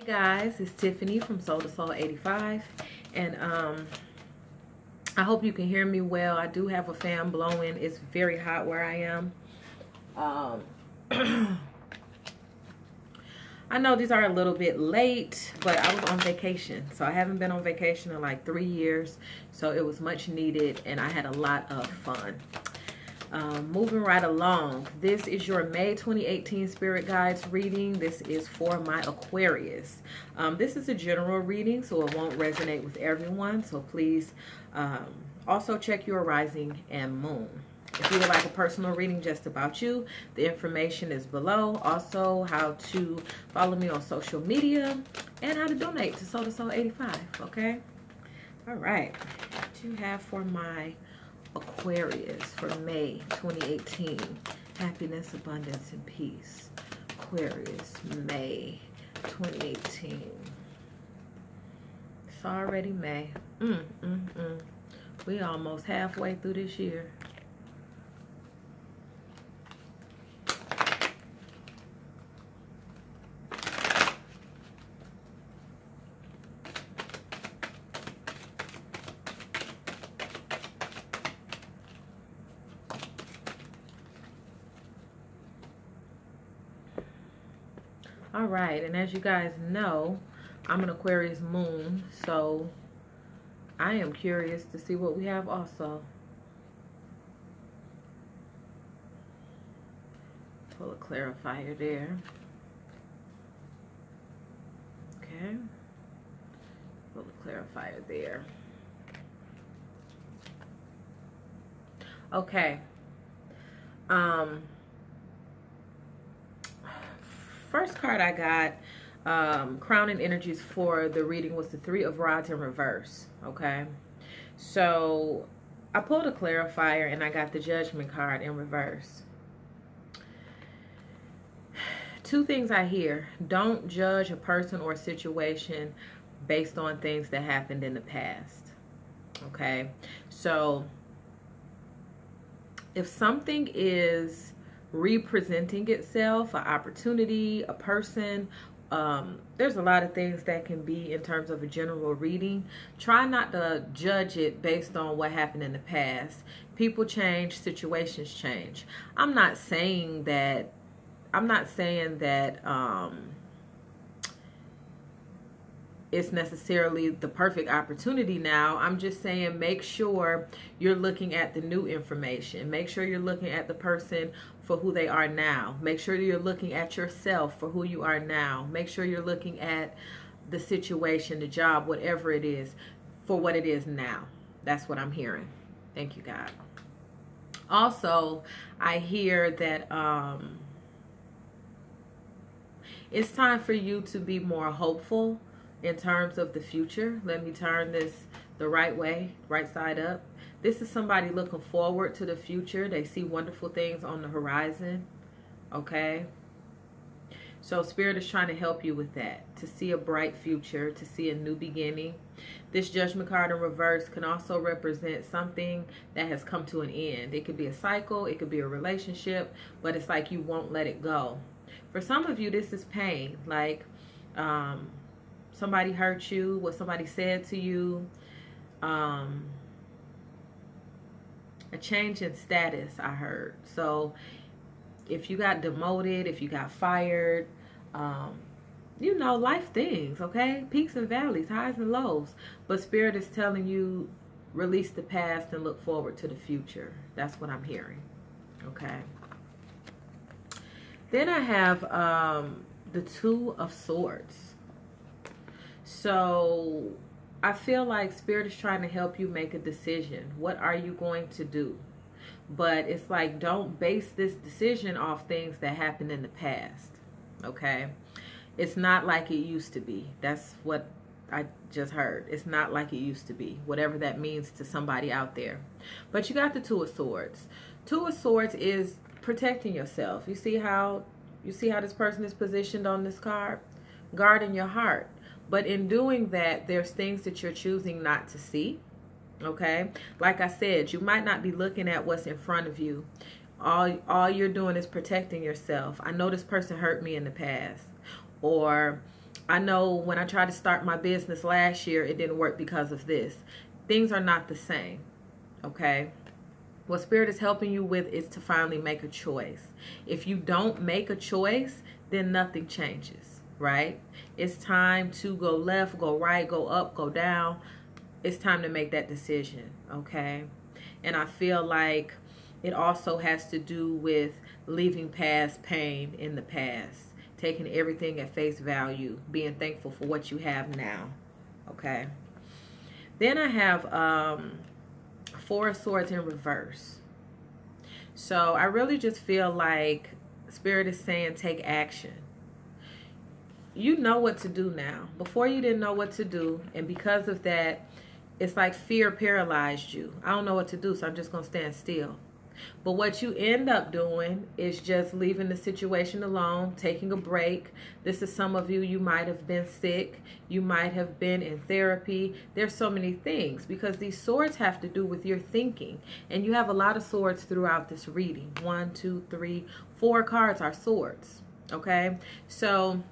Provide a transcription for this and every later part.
Hey guys, it's Tiffany from Soul to Soul 85, and I hope you can hear me well. I do have a fan blowing. It's very hot where I am. I know these are a little bit late, but I was on vacation, so I haven't been on vacation in like 3 years, so it was much needed, and I had a lot of fun. Moving right along, this is your May 2018 Spirit Guides reading. This is for my Aquarius. This is a general reading, so it won't resonate with everyone. So please also check your rising and moon. If you would like a personal reading just about you, the information is below. Also, how to follow me on social media and how to donate to Soul to Soul 85. Okay? All right. What do you have for my Aquarius for May 2018? Happiness, abundance, and peace. Aquarius, May 2018. It's already May. We almost halfway through this year. All right, and as you guys know, I'm an Aquarius moon, so I am curious to see what we have also. Pull a clarifier there. Okay. Pull a clarifier there. Okay. First card I got, crowning energies for the reading, was the Three of Rods in reverse. Okay, so I pulled a clarifier and I got the Judgment card in reverse. Two things I hear: don't judge a person or a situation based on things that happened in the past. Okay, so if something is representing itself, an opportunity, a person, there's a lot of things that can be in terms of a general reading. Try not to judge it based on what happened in the past. People change, situations change. I'm not saying that it's necessarily the perfect opportunity now. I'm just saying, make sure you're looking at the new information. Make sure you're looking at the person for who they are now. Make sure you're looking at yourself for who you are now. Make sure you're looking at the situation, the job, whatever it is, for what it is now. That's what I'm hearing. Thank you, God. Also, I hear that it's time for you to be more hopeful in terms of the future. Let me turn this the right way, right side up. This is somebody looking forward to the future. They see wonderful things on the horizon. Okay? So Spirit is trying to help you with that, to see a bright future, to see a new beginning. This Judgment card in reverse can also represent something that has come to an end. It could be a cycle, it could be a relationship, but it's like you won't let it go. For some of you, this is pain. Like, somebody hurt you, what somebody said to you, a change in status, I heard. So if you got demoted, if you got fired, you know, life things, okay? Peaks and valleys, highs and lows. But Spirit is telling you, release the past and look forward to the future. That's what I'm hearing, okay? Then I have the Two of Swords. So I feel like Spirit is trying to help you make a decision. What are you going to do? But it's like, don't base this decision off things that happened in the past. Okay? It's not like it used to be. That's what I just heard. It's not like it used to be. Whatever that means to somebody out there. But you got the Two of Swords. Two of Swords is protecting yourself. You see how this person is positioned on this card? Guarding your heart. But in doing that, there's things that you're choosing not to see. Okay? Like I said, you might not be looking at what's in front of you. All you're doing is protecting yourself. I know this person hurt me in the past. Or I know when I tried to start my business last year, it didn't work because of this. Things are not the same, okay? What Spirit is helping you with is to finally make a choice. If you don't make a choice, then nothing changes, right? It's time to go left, go right, go up, go down. It's time to make that decision, okay? And I feel like it also has to do with leaving past pain in the past. Taking everything at face value, being thankful for what you have now, okay? Then I have 4 of Swords in reverse. So I really just feel like Spirit is saying take action. You know what to do now. Before you didn't know what to do, and because of that, it's like fear paralyzed you. I don't know what to do, so I'm just going to stand still. But what you end up doing is just leaving the situation alone, taking a break. This is some of you, you might have been sick. You might have been in therapy. There's so many things because these swords have to do with your thinking. And you have a lot of swords throughout this reading. 1, 2, 3, 4 cards are swords. Okay? So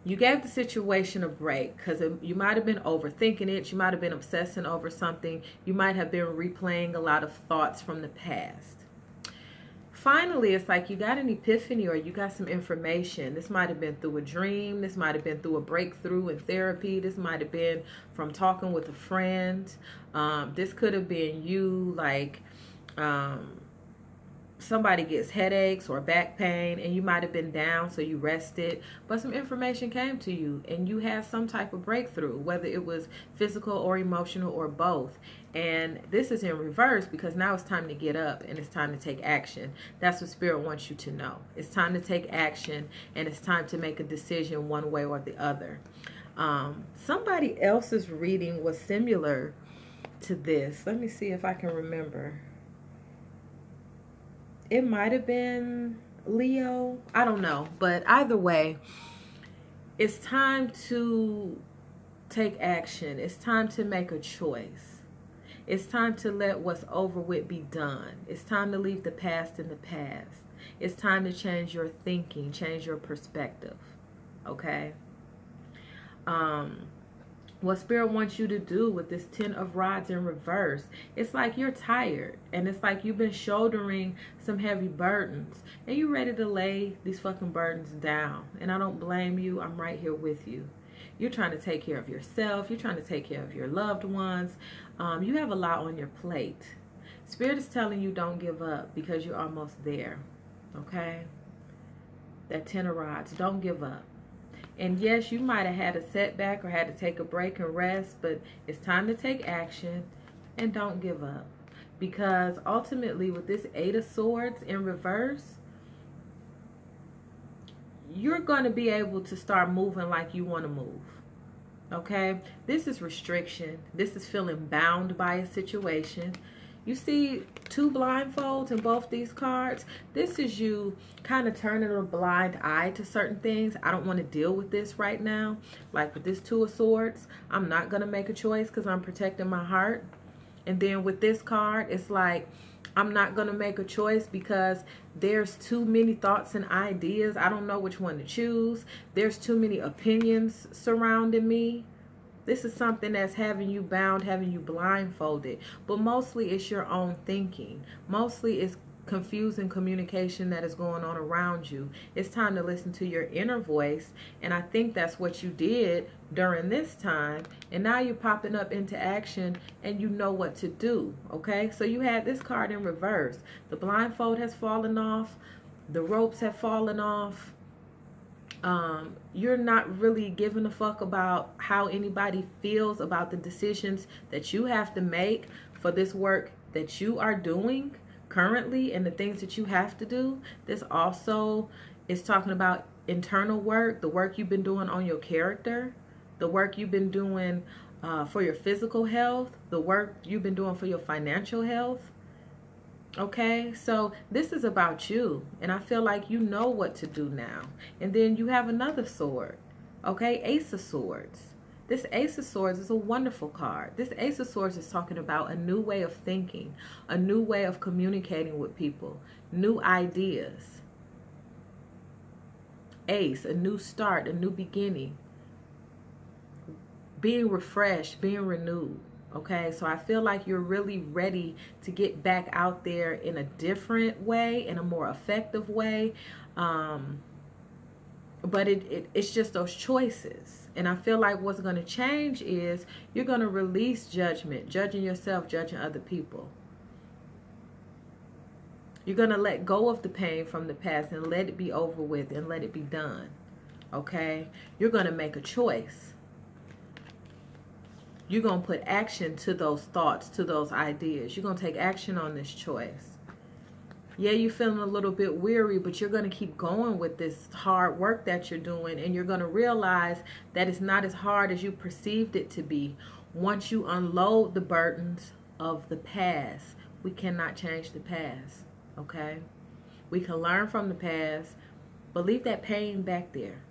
you gave the situation a break because you might have been overthinking it. You might have been obsessing over something. You might have been replaying a lot of thoughts from the past. Finally, it's like you got an epiphany or you got some information. This might have been through a dream. This might have been through a breakthrough in therapy. This might have been from talking with a friend. This could have been you, like somebody gets headaches or back pain and you might have been down, so you rested, but some information came to you and you had some type of breakthrough, whether it was physical or emotional or both. And this is in reverse because now it's time to get up and it's time to take action. That's what Spirit wants you to know. It's time to take action and it's time to make a decision one way or the other. Somebody else's reading was similar to this. Let me see if I can remember. It might have been Leo. I don't know. But either way, it's time to take action. It's time to make a choice. It's time to let what's over with be done. It's time to leave the past in the past. It's time to change your thinking, change your perspective. Okay? What Spirit wants you to do with this 10 of Rods in reverse, it's like you're tired and it's like you've been shouldering some heavy burdens and you're ready to lay these fucking burdens down. And I don't blame you. I'm right here with you. You're trying to take care of yourself. You're trying to take care of your loved ones. You have a lot on your plate. Spirit is telling you don't give up because you're almost there. Okay? That 10 of Rods, don't give up. And yes, you might have had a setback or had to take a break and rest, but it's time to take action and don't give up. Because ultimately with this 8 of Swords in reverse, you're going to be able to start moving like you want to move. Okay? This is restriction. This is feeling bound by a situation. You see 2 blindfolds in both these cards. This is you kind of turning a blind eye to certain things. I don't want to deal with this right now. Like with this 2 of Swords, I'm not going to make a choice because I'm protecting my heart. And then with this card, it's like I'm not going to make a choice because there's too many thoughts and ideas. I don't know which one to choose. There's too many opinions surrounding me. This is something that's having you bound, having you blindfolded. But mostly it's your own thinking. Mostly it's confusing communication that is going on around you. It's time to listen to your inner voice. And I think that's what you did during this time. And now you're popping up into action and you know what to do. Okay? So you had this card in reverse. The blindfold has fallen off. The ropes have fallen off. You're not really giving a fuck about how anybody feels about the decisions that you have to make for this work that you are doing currently and the things that you have to do. This also is talking about internal work, the work you've been doing on your character, the work you've been doing for your physical health, the work you've been doing for your financial health. Okay, so this is about you, and I feel like you know what to do now. And then you have another sword, okay, Ace of Swords. This Ace of Swords is a wonderful card. This Ace of Swords is talking about a new way of thinking, a new way of communicating with people, new ideas. Ace, a new start, a new beginning. Being refreshed, being renewed. Okay, so I feel like you're really ready to get back out there in a different way, in a more effective way. But it's just those choices. And I feel like what's going to change is you're going to release judgment, judging yourself, judging other people. You're going to let go of the pain from the past and let it be over with and let it be done. Okay? You're going to make a choice. You're going to put action to those thoughts, to those ideas. You're going to take action on this choice. Yeah, you're feeling a little bit weary, but you're going to keep going with this hard work that you're doing. And you're going to realize that it's not as hard as you perceived it to be once you unload the burdens of the past. We cannot change the past, okay? We can learn from the past, but leave that pain back there.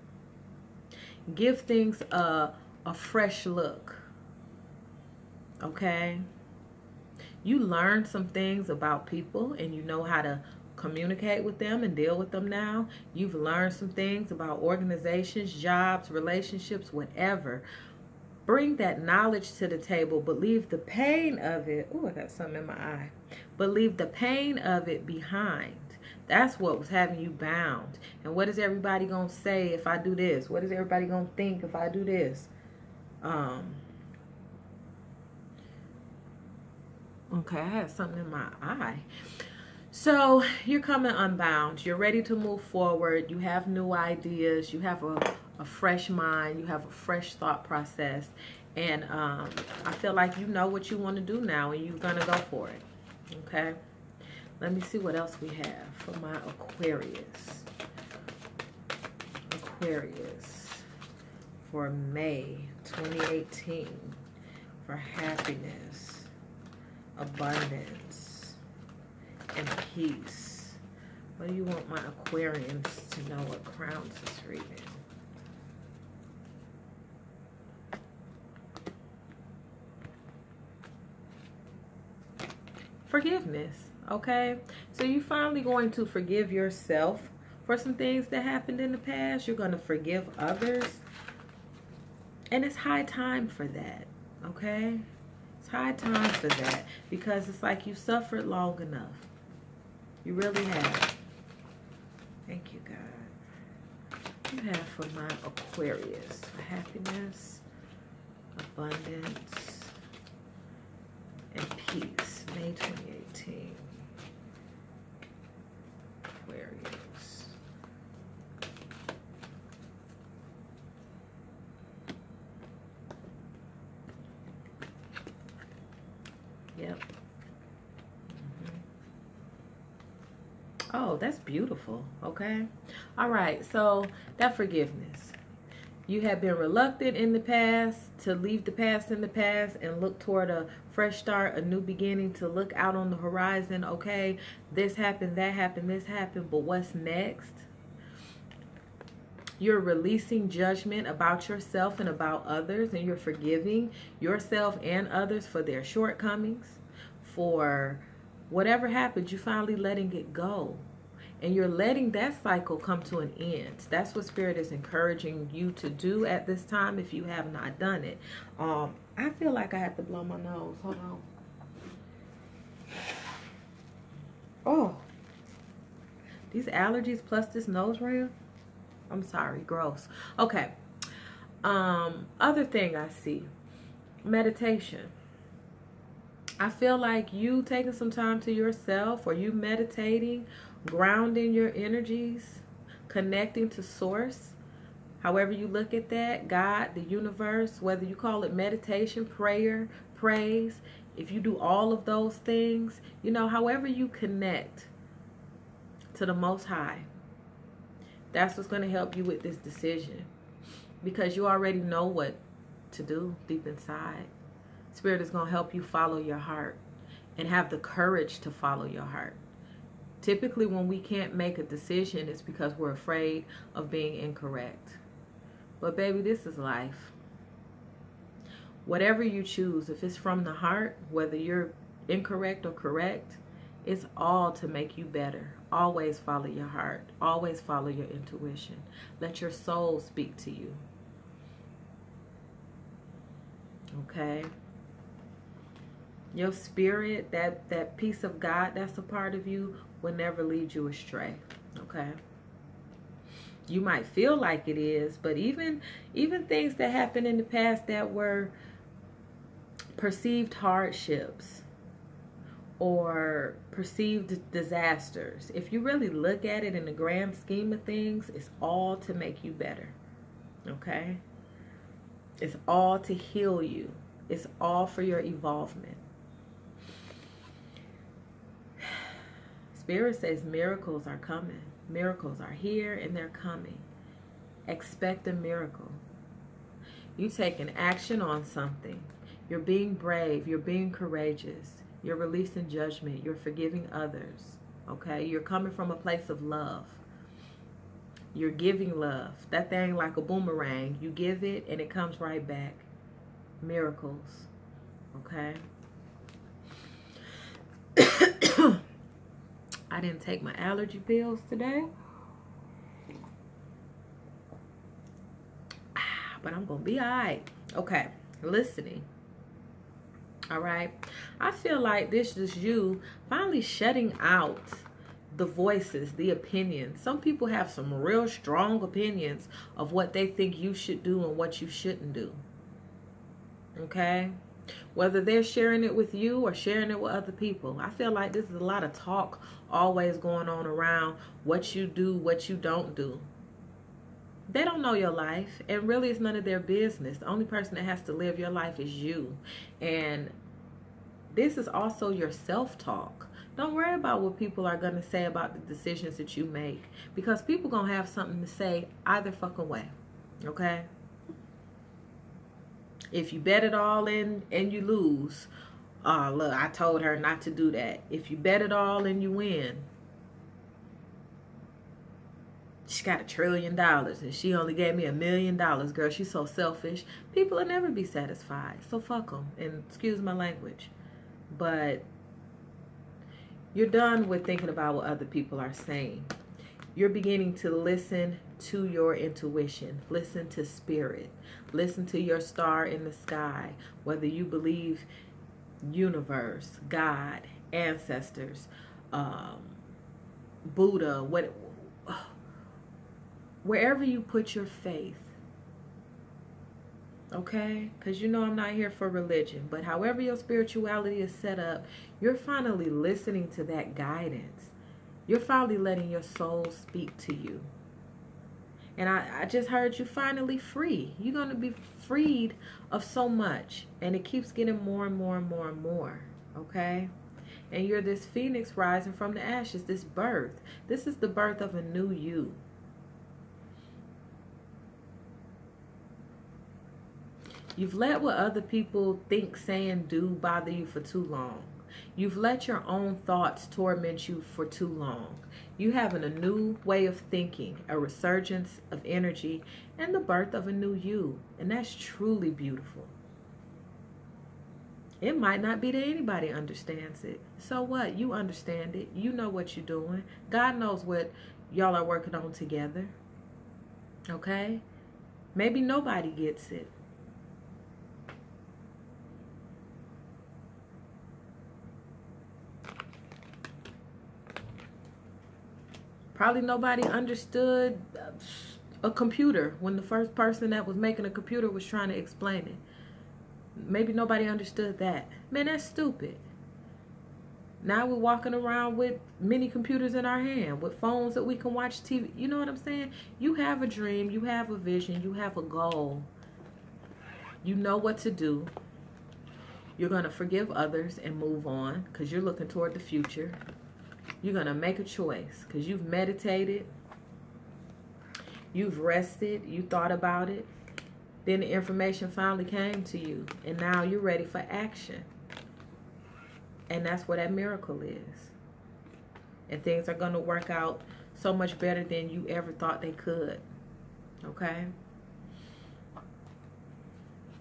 Give things a fresh look. Okay, you learn some things about people and you know how to communicate with them and deal with them now. You've learned some things about organizations, jobs, relationships, whatever. Bring that knowledge to the table, but leave the pain of it. Oh, I got something in my eye. But leave the pain of it behind. That's what was having you bound. And what is everybody going to say if I do this? What is everybody going to think if I do this? Okay, I had something in my eye. So you're coming unbound. You're ready to move forward. You have new ideas. You have a fresh mind. You have a fresh thought process. And I feel like you know what you want to do now and you're going to go for it. Okay? Let me see what else we have for my Aquarius. Aquarius for May 2018 for happiness, abundance, and peace. What do you want my Aquarians to know what crowns is reading? Forgiveness, okay? So you're finally going to forgive yourself for some things that happened in the past. You're going to forgive others. And it's high time for that, okay? High time for that because it's like you suffered long enough. You really have. Thank you, God. You have for my Aquarius happiness, abundance, and peace. May 2018. Aquarius. Yep. Oh, that's beautiful. Okay. All right. So that forgiveness. You have been reluctant in the past to leave the past in the past and look toward a fresh start, a new beginning, to look out on the horizon. Okay, this happened, that happened, this happened, but what's next? You're releasing judgment about yourself and about others, and you're forgiving yourself and others for their shortcomings, for whatever happened. You're finally letting it go. And you're letting that cycle come to an end. That's what Spirit is encouraging you to do at this time if you have not done it. I feel like I have to blow my nose. Hold on. Oh. These allergies plus this nose ring. I'm sorry. Gross. Okay. Other thing I see. Meditation. I feel like you taking some time to yourself, or you meditating, grounding your energies, connecting to source, however you look at that, God, the universe, whether you call it meditation, prayer, praise, if you do all of those things, you know, however you connect to the Most High, that's what's going to help you with this decision, because you already know what to do deep inside. Spirit is going to help you follow your heart and have the courage to follow your heart. Typically, when we can't make a decision, it's because we're afraid of being incorrect. But baby, this is life. Whatever you choose, if it's from the heart, whether you're incorrect or correct, It's all to make you better. Always follow your heart. Always follow your intuition. Let your soul speak to you. Okay? Your spirit, that piece of God that's a part of you, will never lead you astray. Okay? You might feel like it is, but even things that happened in the past that were perceived hardships or perceived disasters, if you really look at it in the grand scheme of things, it's all to make you better. Okay? It's all to heal you. It's all for your evolvement. Spirit says miracles are coming. Miracles are here and they're coming. Expect a miracle. You taking action on something. You're being brave. You're being courageous. You're releasing judgment. You're forgiving others. Okay? You're coming from a place of love. You're giving love. That thing like a boomerang. You give it and it comes right back. Miracles. Okay? I didn't take my allergy pills today. But I'm going to be all right. Okay. Listening. All right. I feel like this is you finally shutting out the voices, the opinions. Some people have some real strong opinions of what they think you should do and what you shouldn't do. Okay? Whether they're sharing it with you or sharing it with other people. I feel like this is a lot of talk always going on around what you do, what you don't do. They don't know your life, and really it's none of their business. The only person that has to live your life is you. And this is also your self-talk. Don't worry about what people are going to say about the decisions that you make, because people going to have something to say either fucking way. Okay? If you bet it all in and you lose, oh, look, I told her not to do that. If you bet it all and you win, she got $1 trillion and she only gave me $1 million. Girl, she's so selfish. People will never be satisfied. So fuck them. And excuse my language. But you're done with thinking about what other people are saying. You're beginning to listen to your intuition. Listen to spirit. Listen to your star in the sky. Whether you believe universe, God, ancestors, Buddha, wherever you put your faith. Okay? Because you know I'm not here for religion. But however your spirituality is set up, you're finally listening to that guidance. You're finally letting your soul speak to you. And I just heard you finally free. You're going to be freed of so much. And it keeps getting more and more and more and more. Okay? And you're this phoenix rising from the ashes. This birth. This is the birth of a new you. You've let what other people think, say, and do bother you for too long. You've let your own thoughts torment you for too long. You having a new way of thinking, a resurgence of energy, and the birth of a new you. And that's truly beautiful. It might not be that anybody understands it. So what? You understand it. You know what you're doing. God knows what y'all are working on together. Okay? Maybe nobody gets it. Probably nobody understood a computer when the first person that was making a computer was trying to explain it. Maybe nobody understood that. Man, that's stupid. Now we're walking around with mini computers in our hand, with phones that we can watch TV. You know what I'm saying? You have a dream, you have a vision, you have a goal. You know what to do. You're going to forgive others and move on because you're looking toward the future. You're going to make a choice because you've meditated, you've rested, you thought about it. Then the information finally came to you, and now you're ready for action. And that's what that miracle is. And things are going to work out so much better than you ever thought they could. Okay?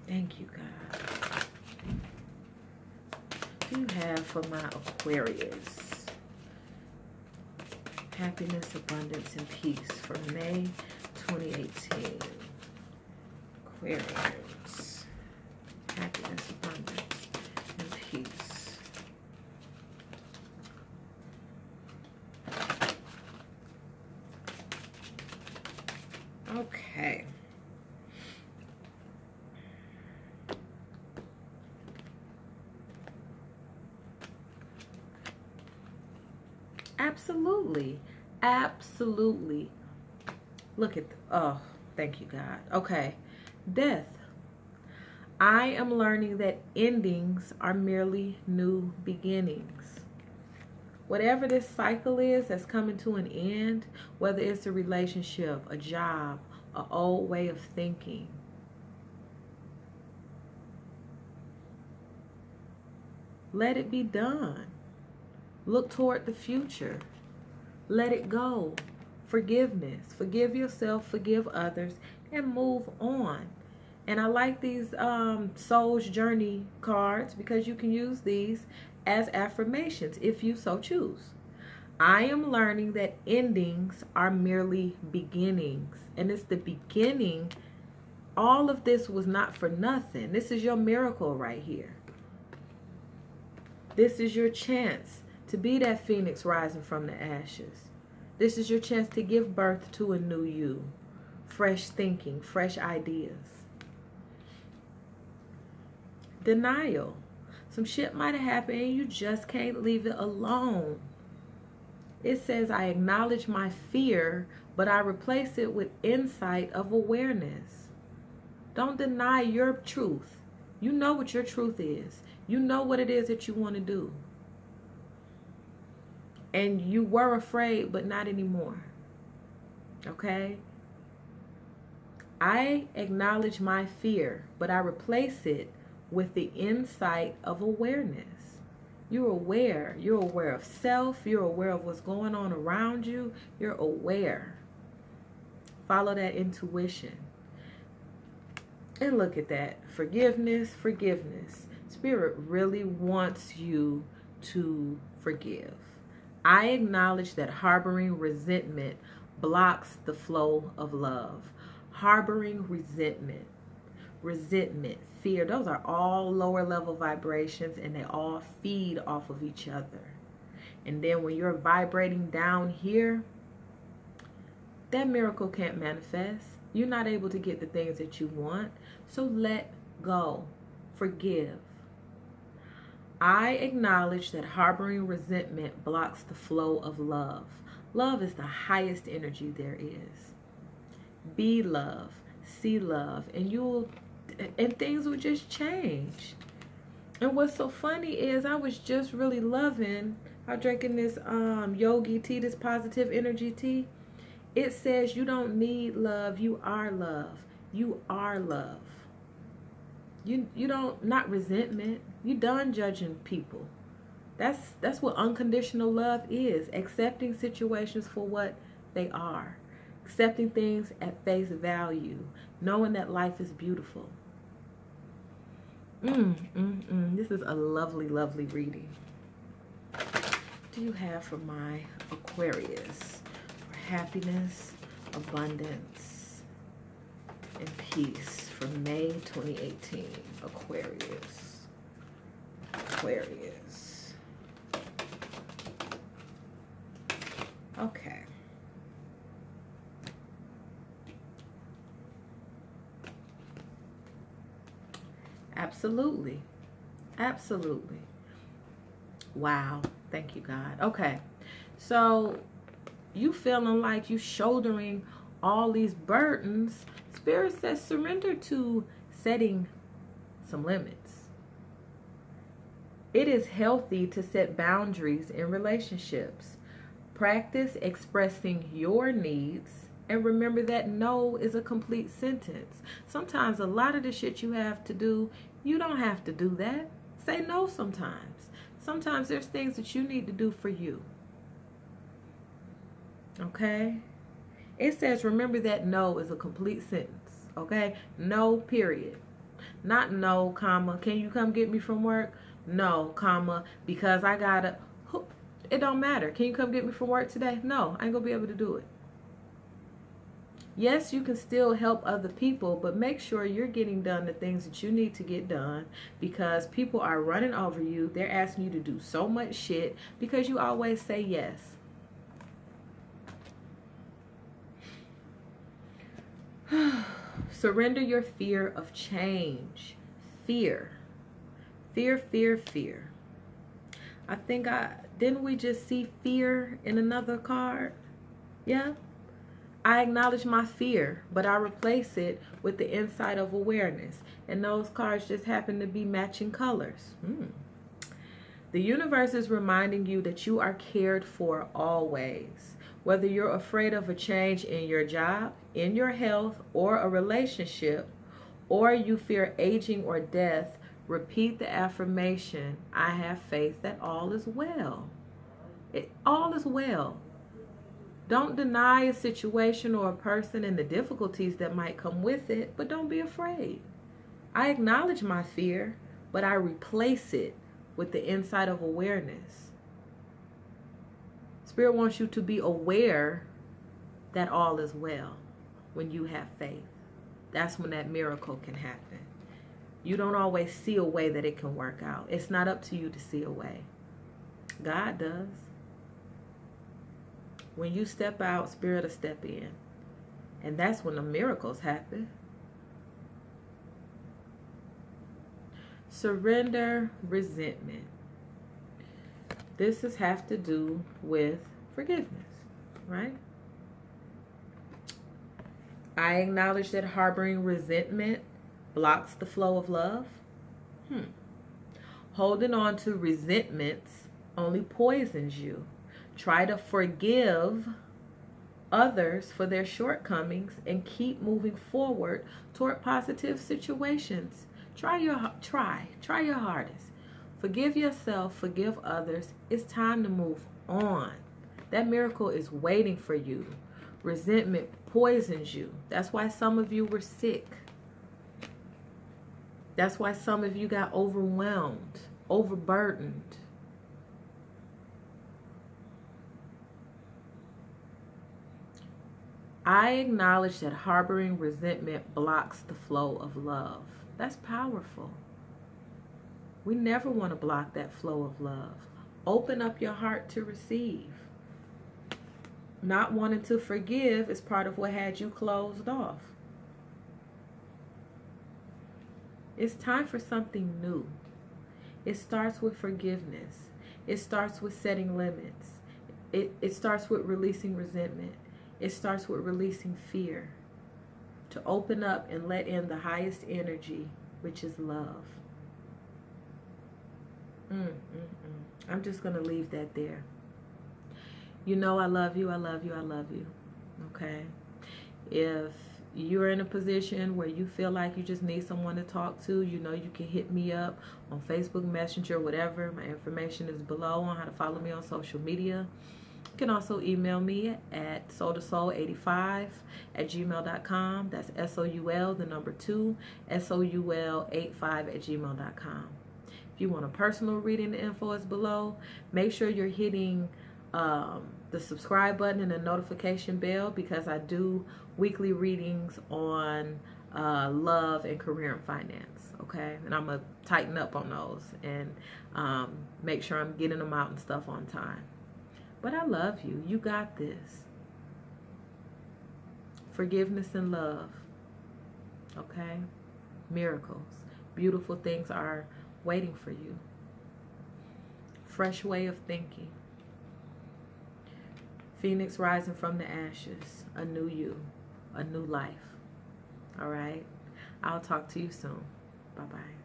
Thank you, God. What do you have for my Aquarius? Happiness, abundance, and peace for May 2018. Aquarius. Happiness, abundance, and peace. Okay. Absolutely. Absolutely. Look at, oh, thank you, God. Okay. Death. I am learning that endings are merely new beginnings. Whatever this cycle is that's coming to an end, whether it's a relationship, a job, an old way of thinking, let it be done. Look toward the future. Let it go. Forgiveness. Forgive yourself, forgive others, and move on. And I like these Soul's Journey cards because you can use these as affirmations if you so choose. I am learning that endings are merely beginnings. And it's the beginning. All of this was not for nothing. This is your miracle right here. This is your chance to be that phoenix rising from the ashes. This is your chance to give birth to a new you. Fresh thinking, fresh ideas. Denial. Some shit might have happened and you just can't leave it alone. It says, I acknowledge my fear, but I replace it with insight of awareness. Don't deny your truth. You know what your truth is. You know what it is that you want to do. And you were afraid, but not anymore. Okay? I acknowledge my fear, but I replace it with the insight of awareness. You're aware. You're aware of self. You're aware of what's going on around you. You're aware. Follow that intuition. And look at that. Forgiveness, forgiveness. Spirit really wants you to forgive. I acknowledge that harboring resentment blocks the flow of love. Harboring resentment, fear, those are all lower level vibrations and they all feed off of each other. And then when you're vibrating down here, that miracle can't manifest. You're not able to get the things that you want. So let go. Forgive. I acknowledge that harboring resentment blocks the flow of love. Love is the highest energy there is. Be love, see love, and things will just change. And what's so funny is I was just really loving, I'm drinking this yogi tea, this positive energy tea. It says you don't need love, you are love. You are love. You don't, not resentment. You done judging people. That's what unconditional love is. Accepting situations for what they are. Accepting things at face value. Knowing that life is beautiful. This is a lovely, lovely reading. What do you have for my Aquarius? For happiness, abundance, and peace for May 2018. Aquarius. Aquarius. Okay. Absolutely. Absolutely. Wow. Thank you, God. Okay. So you feeling like you shouldering all these burdens. Spirit says surrender to setting some limits. It is healthy to set boundaries in relationships. Practice expressing your needs. And remember that no is a complete sentence. Sometimes a lot of the shit you have to do, you don't have to do that. Say no sometimes. Sometimes there's things that you need to do for you. Okay? It says remember that no is a complete sentence. Okay? No, period. Not no, comma, can you come get me from work? No, comma, because I gotta. It don't matter. Can you come get me from work today? No, I ain't gonna be able to do it. Yes, you can still help other people, but make sure you're getting done the things that you need to get done, because people are running over you. They're asking you to do so much shit because you always say yes. Surrender your fear of change. Fear. Fear, fear, fear. I think didn't we just see fear in another card? Yeah. I acknowledge my fear, but I replace it with the insight of awareness. And those cards just happen to be matching colors. The universe is reminding you that you are cared for always. Whether you're afraid of a change in your job, in your health, or a relationship, or you fear aging or death, repeat the affirmation, I have faith that all is well. All is well. Don't deny a situation or a person and the difficulties that might come with it, but don't be afraid. I acknowledge my fear, but I replace it with the insight of awareness. Spirit wants you to be aware that all is well when you have faith. That's when that miracle can happen. You don't always see a way that it can work out. It's not up to you to see a way. God does. When you step out, Spirit will step in. And that's when the miracles happen. Surrender resentment. This has to do with forgiveness, right? I acknowledge that harboring resentment blocks the flow of love. Holding on to resentments only poisons you. Try to forgive others for their shortcomings and keep moving forward toward positive situations. Try your hardest. Forgive yourself, forgive others. It's time to move on. That miracle is waiting for you. Resentment poisons you. That's why some of you were sick. That's why some of you got overwhelmed, overburdened. I acknowledge that harboring resentment blocks the flow of love. That's powerful. We never want to block that flow of love. Open up your heart to receive. Not wanting to forgive is part of what had you closed off. It's time for something new. It starts with forgiveness. It starts with setting limits. It starts with releasing resentment. It starts with releasing fear. To open up and let in the highest energy, which is love. I'm just going to leave that there. You know I love you, I love you, I love you. Okay? If you're in a position where you feel like you just need someone to talk to, you know you can hit me up on Facebook Messenger, whatever. My information is below on how to follow me on social media. You can also email me at soultosol85@gmail.com. That's SOUL, the number 2, SOUL85@gmail.com. If you want a personal reading, the info is below. Make sure you're hitting the subscribe button and the notification bell, because I do weekly readings on love and career and finance, okay? And I'm going to tighten up on those and make sure I'm getting them out and stuff on time. But I love you. You got this. Forgiveness and love, okay? Miracles. Beautiful things are waiting for you. Fresh way of thinking. Phoenix rising from the ashes. A new you. A new life. All right? I'll talk to you soon. Bye-bye.